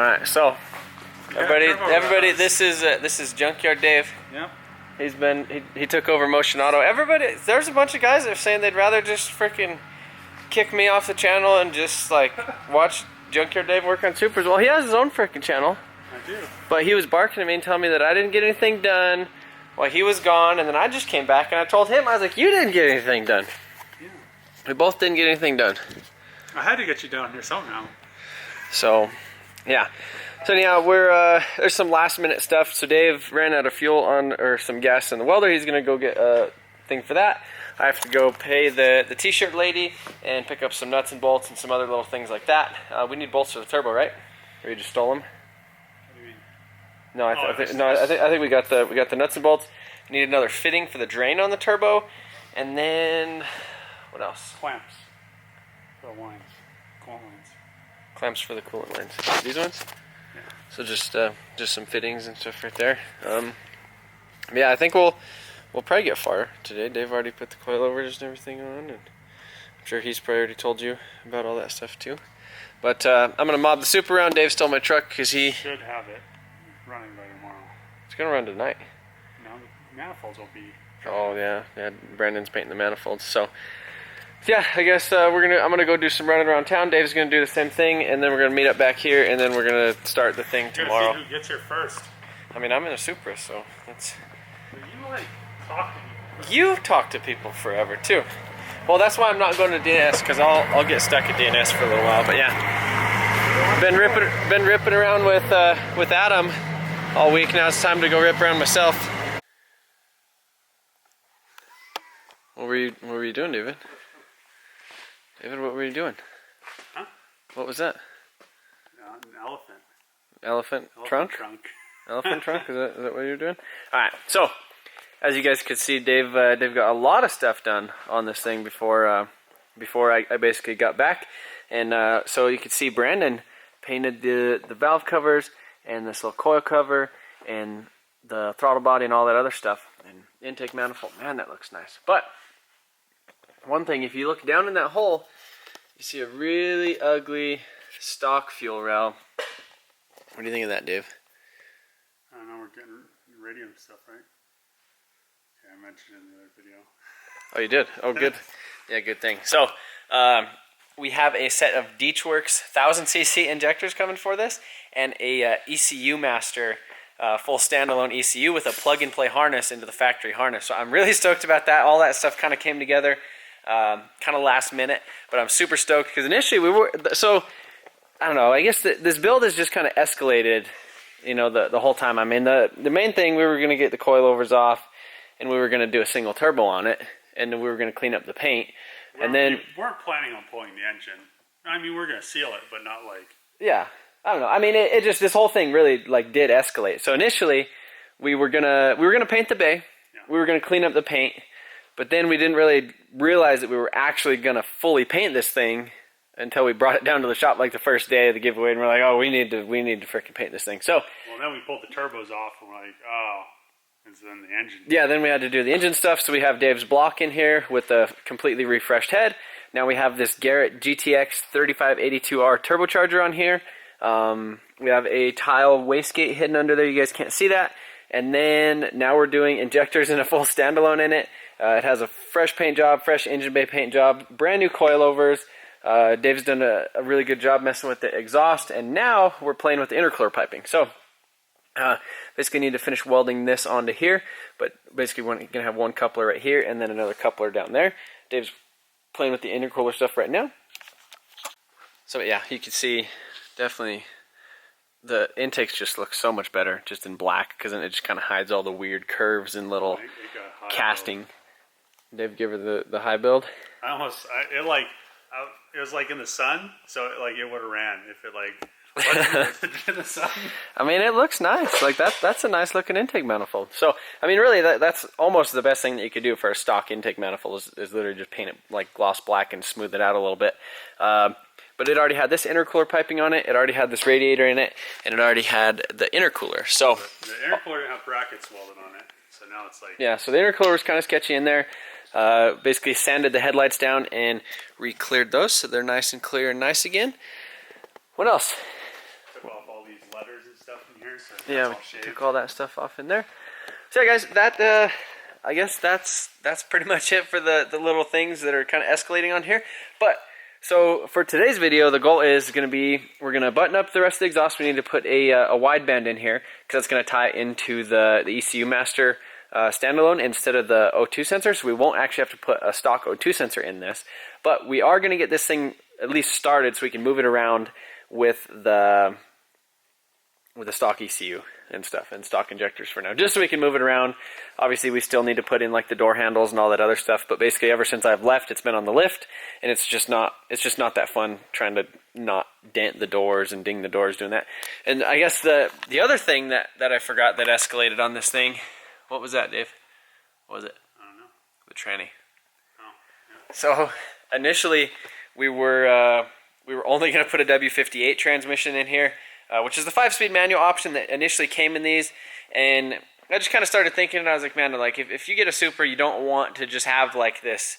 right, so everybody, this is Junkyard Dave. Yeah. He took over Motion Auto. Everybody, there's a bunch of guys that are saying they'd rather just freaking kick me off the channel and just like watch Junkyard Dave work on Supras. Well, he has his own freaking channel. I do. But he was barking at me and telling me that I didn't get anything done while he was gone, and then I just came back and I told him, I was like, you didn't get anything done. Yeah. We both didn't get anything done. I had to get you down here somehow. So, yeah. So anyhow, there's some last minute stuff. So Dave ran out of fuel or some gas in the welder. He's gonna go get a thing for that. I have to go pay the t-shirt lady and pick up some nuts and bolts and some other little things like that. We need bolts for the turbo, right? Or you just stole them? What do you mean? No, I think we got the nuts and bolts. Need another fitting for the drain on the turbo, and then what else? Clamps. For the lines. Coolant lines. Clamps for the coolant lines. These ones? Yeah. So just some fittings and stuff right there. Yeah, I think we'll probably get far today. Dave already put the coilovers and everything on, and I'm sure he's probably already told you about all that stuff too. But I'm gonna mob the Supra around. Dave stole my truck because he should have it running by tomorrow. It's gonna run tonight. No, the manifolds will be. Oh yeah. Brandon's painting the manifolds. So yeah, I guess I'm gonna go do some running around town. Dave's gonna do the same thing, and then we're gonna meet up back here, and then we're gonna start the thing tomorrow. See who gets here first. I mean, I'm in a Supra, so that's. You like talk to people. You talk to people forever too. Well, that's why I'm not going to DNS, because I'll get stuck at DNS for a little while. But yeah, been ripping around with Adam all week. Now it's time to go rip around myself. What were you doing, David? David, what were you doing? Huh? What was that? An elephant. Elephant trunk? Elephant trunk? Is that what you're doing? All right. So, as you guys could see, Dave got a lot of stuff done on this thing before I basically got back, and so you could see Brandon painted the valve covers and this little coil cover and the throttle body and all that other stuff and intake manifold. Man, that looks nice. But one thing, if you look down in that hole, you see a really ugly stock fuel rail. What do you think of that, Dave? I don't know, we're getting radio stuff, right? Yeah, I mentioned it in the other video. Oh, you did? Oh, good. Yeah, good thing. So, we have a set of Deechworks 1000cc injectors coming for this, and a ECU Master full standalone ECU with a plug-and-play harness into the factory harness. So I'm really stoked about that. All that stuff kind of came together kind of last minute, but I'm super stoked because initially we were... So, I don't know, I guess this build has just kind of escalated, you know, the whole time. I mean, the main thing, we were going to get the coilovers off, and we were going to do a single turbo on it, and then we were going to clean up the paint. And then we weren't planning on pulling the engine. I mean, we're going to seal it, but not like... Yeah, I don't know. I mean, it just, this whole thing really like did escalate. So initially, we were gonna paint the bay. Yeah. We were gonna clean up the paint, but then we didn't really realize that we were actually gonna fully paint this thing until we brought it down to the shop like the first day of the giveaway, and we're like, oh, we need to freaking paint this thing. So well, then we pulled the turbos off, and we're like, oh. And so then the engine. Yeah, then we had to do the engine stuff. So we have Dave's block in here with a completely refreshed head. Now we have this Garrett GTX 3582R turbocharger on here. We have a tile wastegate hidden under there. You guys can't see that. And then now we're doing injectors in a full standalone in it. It has a fresh paint job, fresh engine bay paint job, brand new coilovers. Dave's done a really good job messing with the exhaust. And now we're playing with the intercooler piping. So basically need to finish welding this onto here, but basically we're going to have one coupler right here and then another coupler down there. Dave's playing with the intercooler stuff right now. So yeah, you can see definitely the intakes just look so much better just in black, because then it just kind of hides all the weird curves and little casting. Dave, give her the high build. It was like in the sun, so it would have ran if it like in the sun. I mean, it looks nice. Like that's a nice looking intake manifold. So I mean, really, that's almost the best thing that you could do for a stock intake manifold is literally just paint it like gloss black and smooth it out a little bit. But it already had this intercooler piping on it. It already had this radiator in it, and it already had the intercooler. So the intercooler didn't have brackets welded on it, so now it's like yeah. So the intercooler was kind of sketchy in there. Basically sanded the headlights down and re-cleared those, so they're nice and clear and nice again. What else? Took off all these So yeah, we took all that stuff off in there. So yeah, guys, that I guess that's pretty much it for the little things that are kind of escalating on here. But so for today's video, the goal is going to be we're going to button up the rest of the exhaust. We need to put a wideband in here because that's going to tie into the ECU master standalone instead of the O2 sensor. So we won't actually have to put a stock O2 sensor in this, but we are going to get this thing at least started so we can move it around with the stock ECU and stuff and stock injectors for now, just so we can move it around. Obviously we still need to put in like the door handles and all that other stuff, but basically ever since I've left, it's been on the lift, and it's just not that fun trying to not dent the doors and ding the doors doing that. And I guess the other thing that I forgot that escalated on this thing, what was that, Dave? What was it? I don't know. The tranny. Oh, yeah. So initially we were only going to put a W58 transmission in here, which is the 5-speed manual option that initially came in these. And I just kind of started thinking, and I was like, man, like if you get a Supra, you don't want to just have like this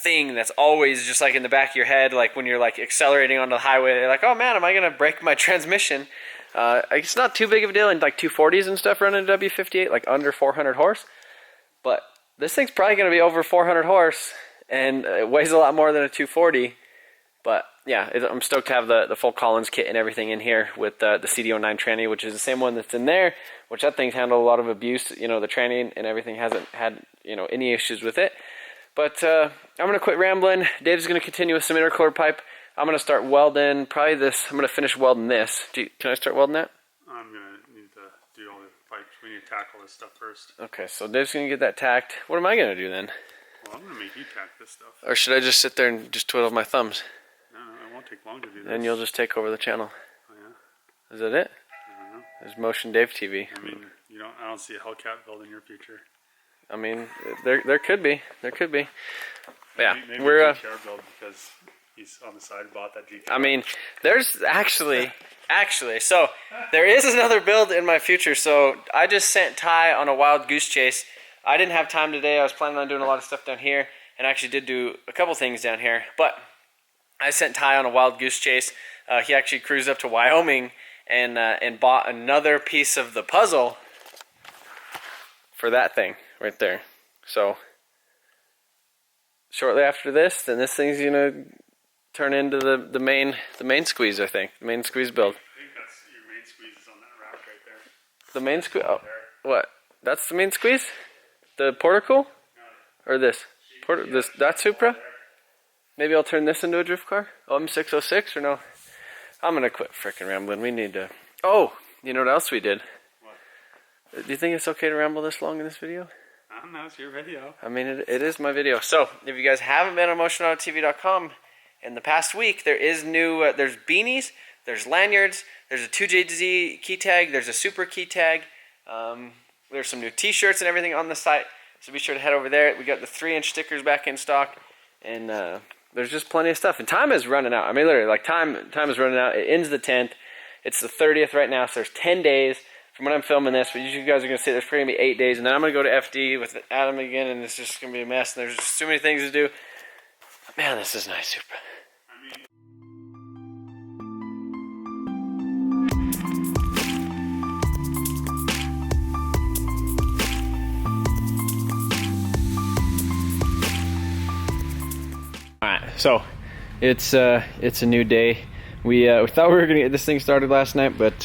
thing that's always just like in the back of your head, like when you're like accelerating onto the highway, you're like, oh man, am I going to break my transmission? It's not too big of a deal in like 240s and stuff running a W58, like under 400 horse. But this thing's probably going to be over 400 horse, and it weighs a lot more than a 240. But yeah, I'm stoked to have the full Collins kit and everything in here with the CD09 tranny, which is the same one that's in there, which that thing's handled a lot of abuse. You know, the tranny and everything hasn't had, you know, any issues with it. But I'm going to quit rambling. Dave's going to continue with some intercooler pipe. I'm going to start welding probably this. I'm going to finish welding this. Can I start welding that? I'm going to need to do all the pipes. We need to tackle this stuff first. Okay, so Dave's going to get that tacked. What am I going to do then? Well, I'm going to make you tack this stuff. Or should I just sit there and just twiddle my thumbs? No, it won't take long to do this. And you'll just take over the channel. Oh, yeah? Is that it? I don't know. There's MotionAutoTv. I mean, I don't see a Hellcat build in your future. I mean, there could be. There could be. But yeah, maybe we're... a GTR build because he's on the side bought that GTR. I mean, there's actually, so there is another build in my future. So I just sent Ty on a wild goose chase. I didn't have time today. I was planning on doing a lot of stuff down here, and I actually did do a couple things down here. But I sent Ty on a wild goose chase. He actually cruised up to Wyoming and bought another piece of the puzzle for that thing right there. So shortly after this, then this thing's gonna turn into the main squeeze. I think the main squeeze build. I think that's your main squeeze is on that rack right there. The main squeeze. Oh, what? That's the main squeeze. The portico, or this that Supra. Maybe I'll turn this into a drift car. M606 or no? I'm gonna quit frickin' rambling. We need to. Oh, you know what else we did? What? Do you think it's okay to ramble this long in this video? I don't know. It's your video. I mean, it is my video. So if you guys haven't been on MotionAutoTv.com in the past week, there is new. There's beanies. There's lanyards. There's a 2JZ key tag. There's a Supra key tag. There's some new T-shirts and everything on the site. So be sure to head over there. We got the 3-inch stickers back in stock, and there's just plenty of stuff. And time is running out. I mean, literally, like time is running out. It ends the 10th. It's the 30th right now, so there's 10 days from when I'm filming this. But you guys are gonna see there's probably gonna be 8 days, and then I'm gonna go to FD with Adam again, and it's just gonna be a mess. And there's just too many things to do. Man, this is nice, Supra. So it's a new day. We thought we were gonna get this thing started last night, but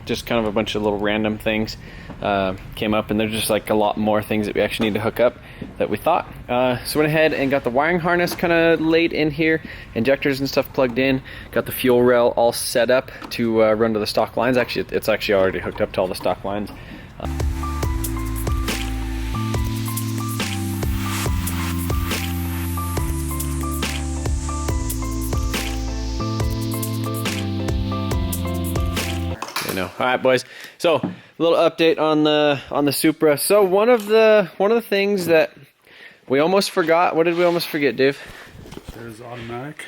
just kind of a bunch of little random things came up, and there's just like a lot more things that we actually need to hook up that we thought. So went ahead and got the wiring harness kind of laid in here, injectors and stuff plugged in, got the fuel rail all set up to run to the stock lines. Actually, it's actually already hooked up to all the stock lines. All right, boys. So a little update on the Supra. So one of the things that we almost forgot. What did we almost forget, Dave? There's automatic.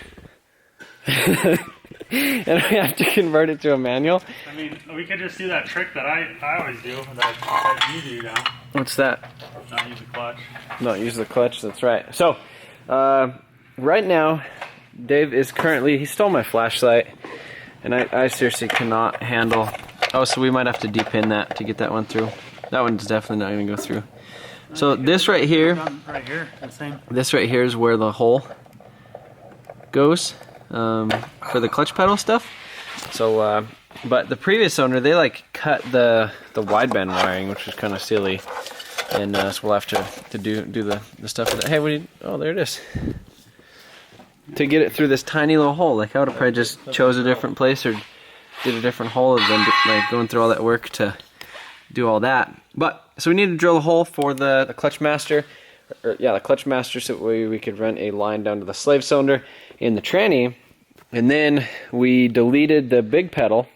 And we have to convert it to a manual. I mean, we could just do that trick that I always do, that you do now. What's that? Not use the clutch. Not use the clutch. That's right. So right now, Dave is currently. He stole my flashlight. And I seriously cannot handle Oh, so we might have to depin that to get that one through. That one's definitely not going to go through. So this right here, the same. this right here is where the hole goes for the clutch pedal stuff. So, but the previous owner, they like cut the wideband wiring, which was kind of silly, and so we'll have to do the stuff with it. Hey, what do you? Oh, there it is. To get it through this tiny little hole, like I would have probably just chose a different place or did a different hole than like going through all that work to do all that. But so we need to drill a hole for the clutch master, the clutch master, so we could run a line down to the slave cylinder in the tranny, and then we deleted the big pedal.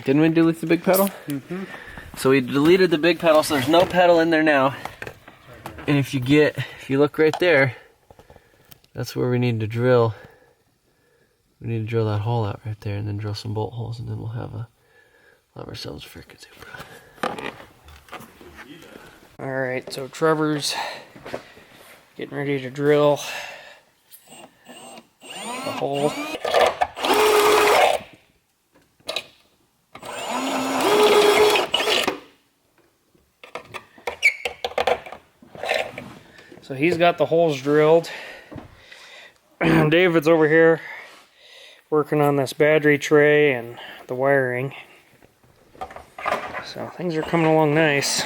Didn't we delete the big pedal? Mm-hmm. So we deleted the big pedal, so there's no pedal in there now. And if you look right there, that's where we need to drill. We need to drill that hole out right there, and then drill some bolt holes, and then we'll have ourselves a freaking Supra. Alright, so Trevor's getting ready to drill the hole. So he's got the holes drilled. David's over here working on this battery tray and the wiring. So things are coming along nice.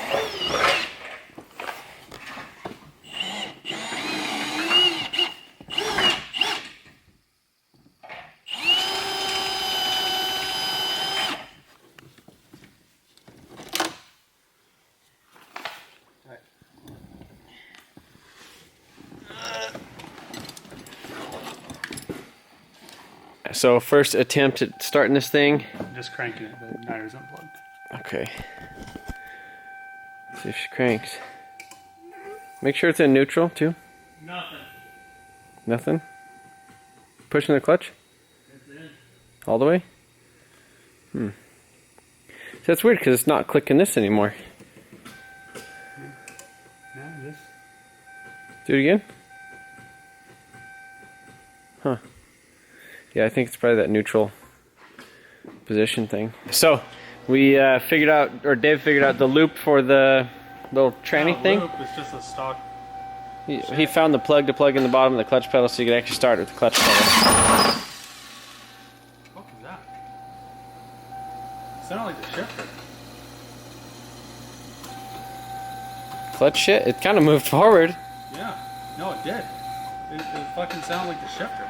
So first attempt at starting this thing. Just cranking it, the igniter's unplugged. Okay. See if she cranks. Make sure it's in neutral too. Nothing. Nothing? Pushing the clutch? It's in. All the way? So that's weird because it's not clicking this anymore. Yeah, just. Do it again? Huh. Yeah, I think it's probably that neutral position thing. So, we figured out, or Dave figured out the loop for the little tranny thing. Loop, it's just a stock. He found the plug to plug in the bottom of the clutch pedal so you could actually start with the clutch pedal. What was that? It sounded like the shifter. Clutch shit? It kind of moved forward. Yeah. No, it did. It fucking sounded like the shifter.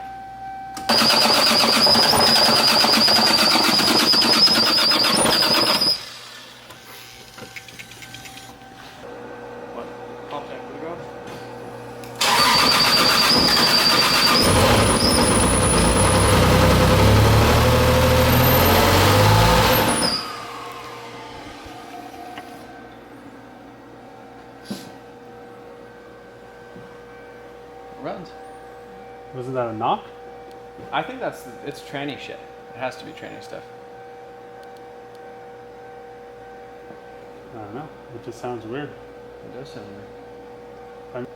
What? Pop that boot off? It runs. Wasn't that a knock? I think it's tranny shit. It has to be tranny stuff. I don't know. It just sounds weird. It does sound weird.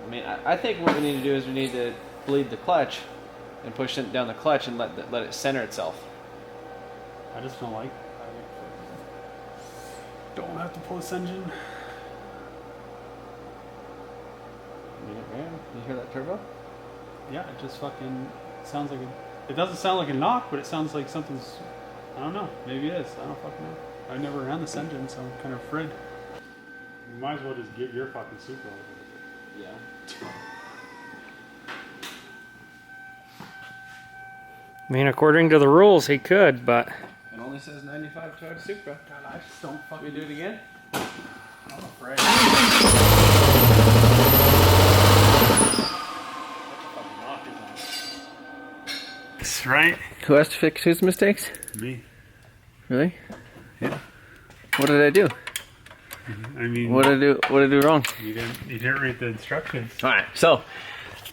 I mean, I think what we need to do is we need to bleed the clutch and push it down the clutch and let it center itself. I just don't like. Don't have to pull this engine. You hear that turbo? Yeah, it just fucking sounds like it doesn't sound like a knock, but it sounds like something's. I don't know. Maybe it is. I don't fucking know. I've never ran this engine, so I'm kind of afraid. You might as well just get your fucking Supra over it. Yeah. I mean, according to the rules, he could, but It only says 95 charge Supra. God, I just don't fucking. Can we do it again? I'm afraid. That's right. Who has to fix whose mistakes? Me. Really? Yeah. What did I do? I mean, What did I do wrong? you didn't read the instructions. Alright, so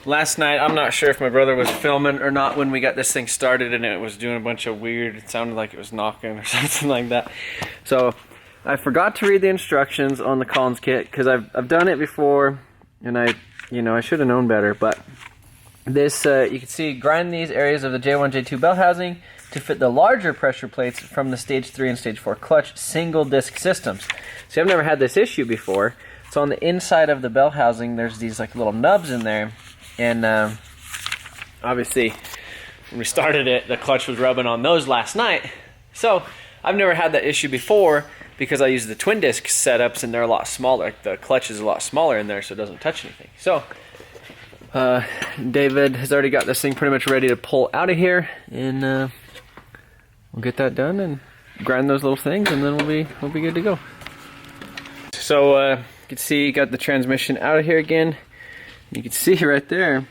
last night, I'm not sure if my brother was filming or not when we got this thing started, and it was doing a bunch of weird, it sounded like it was knocking or something like that. So I forgot to read the instructions on the Collins kit because I've done it before, and I should have known better. But this, you can see, grind these areas of the J1, J2 bell housing to fit the larger pressure plates from the Stage 3 and Stage 4 clutch single disc systems. See, I've never had this issue before. So on the inside of the bell housing, there's these like little nubs in there, and obviously when we started it, the clutch was rubbing on those last night. So I've never had that issue before because I use the twin disc setups and they're a lot smaller. Like the clutch is a lot smaller in there, so it doesn't touch anything. So David has already got this thing pretty much ready to pull out of here, and we'll get that done and grind those little things, and then we'll be good to go. So you can see, got the transmission out of here again. You can see right there.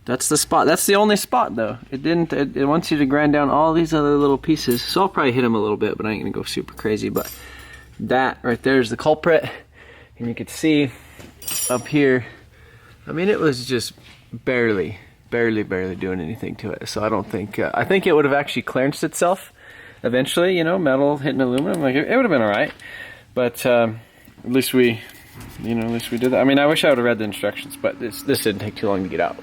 That's the spot. That's the only spot though. It wants you to grind down all these other little pieces. So I'll probably hit them a little bit, but I ain't gonna go super crazy. But that right there is the culprit, and you can see up here. I mean, it was just barely doing anything to it. So I don't think. I think it would have actually clearanced itself eventually. You know, metal hitting aluminum, like it would have been all right. But at least we did that. I mean, I wish I would have read the instructions, but this didn't take too long to get out.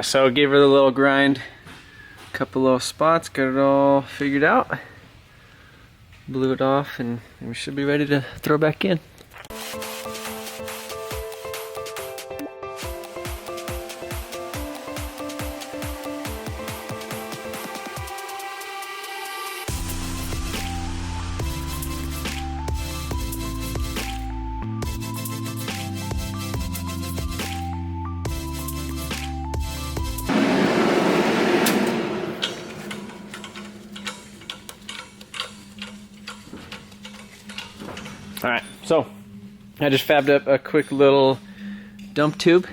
So gave her the little grind, couple little spots, got it all figured out, blew it off, and we should be ready to throw back in. Alright, so I just fabbed up a quick little dump tube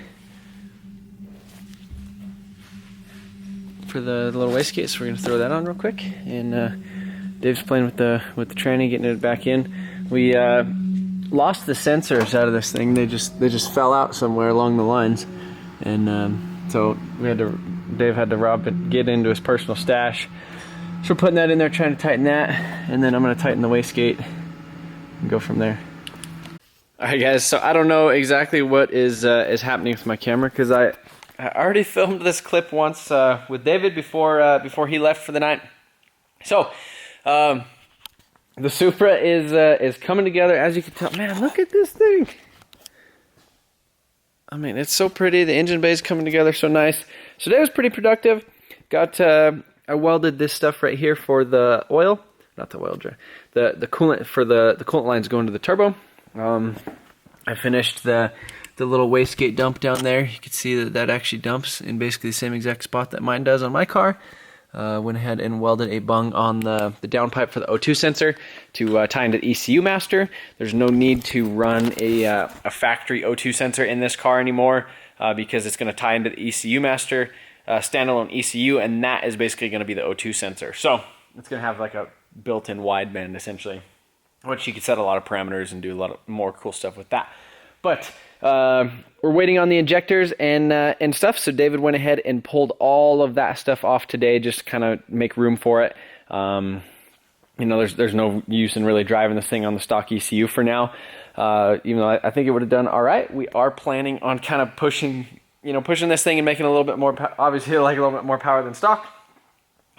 for the little wastegate, so we're gonna throw that on real quick. And Dave's playing with the tranny, getting it back in. We lost the sensors out of this thing. They just fell out somewhere along the lines, and so Dave had to get into his personal stash. So we're putting that in there, trying to tighten that, and then I'm gonna tighten the wastegate and go from there. Alright guys, so I don't know exactly what is happening with my camera, because I already filmed this clip once with David before he left for the night. So the Supra is coming together, as you can tell. Man, look at this thing. I mean, it's so pretty. The engine bay is coming together so nice. So that was pretty productive. Got I welded this stuff right here for the oil. Not the oil dry. The coolant for the coolant lines going to the turbo. I finished the little wastegate dump down there. You can see that actually dumps in basically the same exact spot that mine does on my car. Went ahead and welded a bung on the downpipe for the O2 sensor to tie into the ECU master. There's no need to run a factory O2 sensor in this car anymore because it's going to tie into the ECU master, standalone ECU, and that is basically going to be the O2 sensor. So it's going to have like a built-in wideband essentially, which you can set a lot of parameters and do a lot more cool stuff with that. But we're waiting on the injectors and stuff, so David went ahead and pulled all of that stuff off today just to kind of make room for it. You know, there's no use in really driving this thing on the stock ECU for now, even though I think it would have done all right. We are planning on kind of pushing this thing and making a little bit more, obviously like a little bit more power than stock.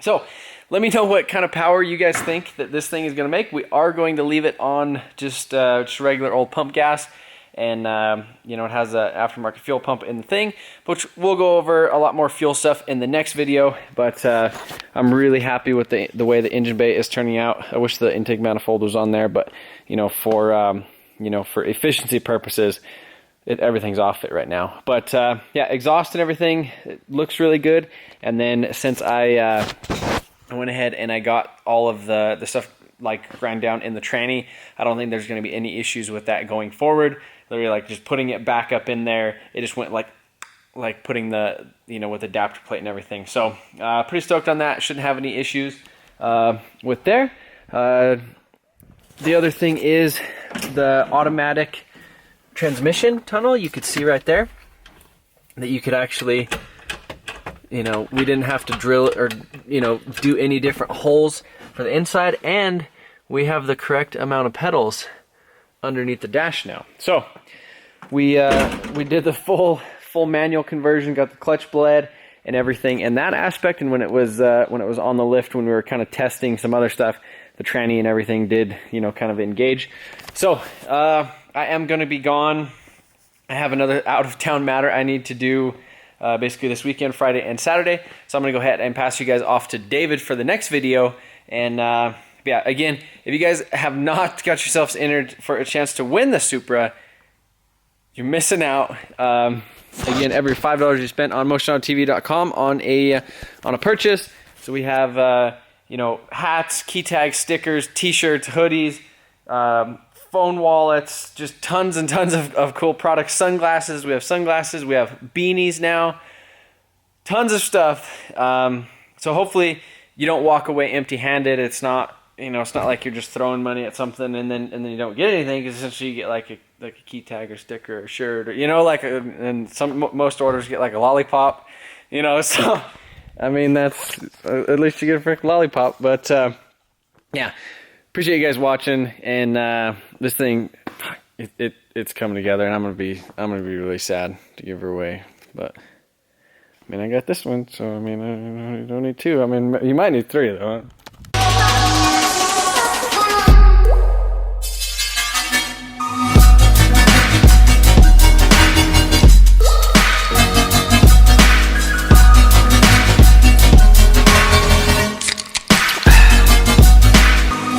So let me know what kind of power you guys think that this thing is going to make. We are going to leave it on just regular old pump gas, and it has an aftermarket fuel pump in the thing, which we'll go over a lot more fuel stuff in the next video. But I'm really happy with the way the engine bay is turning out. I wish the intake manifold was on there, but for efficiency purposes, everything's off it right now. But yeah, exhaust and everything, it looks really good. And then since I went ahead and I got all of the stuff like grind down in the tranny, I don't think there's going to be any issues with that going forward. Literally, like just putting it back up in there, it just went like putting the with adapter plate and everything. So pretty stoked on that. Shouldn't have any issues with there. The other thing is the automatic transmission tunnel. You could see right there that you could actually You know, we didn't have to drill or, you know, do any different holes for the inside, and we have the correct amount of pedals underneath the dash now. So we did the full manual conversion, got the clutch bled and everything in that aspect. And when it was on the lift, when we were kind of testing some other stuff, the tranny and everything did, you know, kind of engage. So I am going to be gone. I have another out of town matter I need to do basically this weekend, Friday and Saturday. So I'm going to go ahead and pass you guys off to David for the next video. And yeah, again, if you guys have not got yourselves entered for a chance to win the Supra, you're missing out. Again, every $5 you spent on MotionAutoTv.com on a purchase. So we have you know, hats, key tags, stickers, t-shirts, hoodies, phone wallets, just tons and tons of cool products. Sunglasses, we have sunglasses, we have beanies now, tons of stuff. So hopefully you don't walk away empty-handed. It's not, you know, it's not like you're just throwing money at something and then you don't get anything, because essentially you get like a key tag or sticker or shirt, or, you know, like and most orders get like a lollipop, you know. So I mean, that's at least you get a freaking lollipop. But yeah, appreciate you guys watching, and this thing, it's coming together, and I'm gonna be really sad to give her away. But I mean, I got this one, so I mean, I don't need two. I mean, you might need three though.